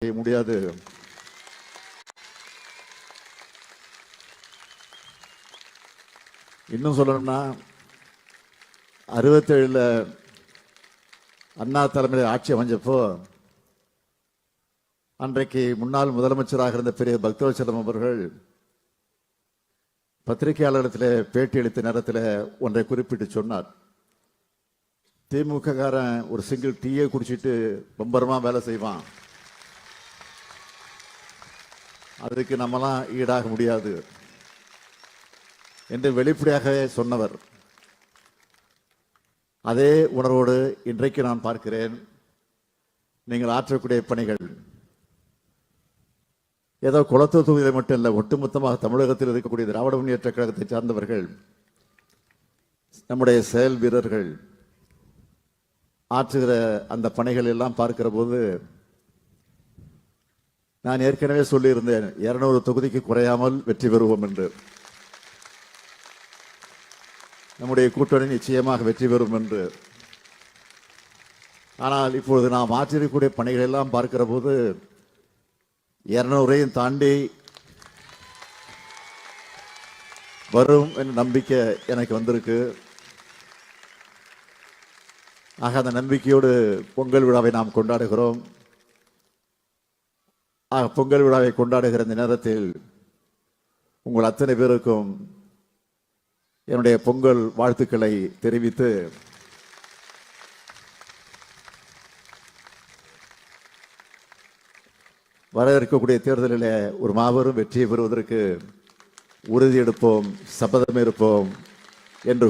செய்ய முடியாது. இன்னும் சொல்லணும்னா 67 அண்ணா தலைமையில் ஆட்சி அமைஞ்சப்போ அன்றைக்கு முன்னாள் முதலமைச்சராக இருந்த பெரிய பக்தவச்சலம் அவர்கள் பத்திரிகையாளர்களிடத்தில் பேட்டி அளித்த நேரத்தில் ஒன்றை குறிப்பிட்டு சொன்னார். திமுக காரன் ஒரு சிங்கிள் டீயை குடிச்சிட்டு பம்பரமா வேலை செய்வான், அதுக்கு நம்மலாம் ஈடாக முடியாது என்று வெளிப்படையாக சொன்னவர். அதே உணர்வோடு இன்றைக்கு நான் பார்க்கிறேன். நீங்கள் ஆற்றக்கூடிய பணிகள் ஏதோ குளத்தூர் தொகுதியில் மட்டும் இல்லை, ஒட்டுமொத்தமாக தமிழகத்தில் இருக்கக்கூடிய திராவிட முன்னேற்ற கழகத்தை சார்ந்தவர்கள், நம்முடைய செயல் வீரர்கள் ஆற்றுகிற அந்த பணிகள் எல்லாம் பார்க்கிற போது நான் ஏற்கனவே சொல்லியிருந்தேன், 200 தொகுதிக்கு குறையாமல் வெற்றி பெறுவோம் என்று. நம்முடைய கூட்டணி நிச்சயமாக வெற்றி பெறும் என்று. ஆனால் இப்பொழுது நாம் ஆற்றிருக்கக்கூடிய பணிகள் எல்லாம் பார்க்கிற போது 200ஐயும் தாண்டி வரும் என்ற நம்பிக்கை எனக்கு வந்திருக்கு. ஆக அந்த நம்பிக்கையோடு பொங்கல் விழாவை நாம் கொண்டாடுகிறோம். பொங்கல் விழாவை கொண்டாடுகிற இந்த நேரத்தில் உங்கள் அத்தனை பேருக்கும் என்னுடைய பொங்கல் வாழ்த்துக்களை தெரிவித்து வர இருக்கக்கூடிய தேர்தலில் ஒரு மாபெரும் வெற்றியை பெறுவதற்கு உறுதியெடுப்போம், சபதம் இருப்போம் என்று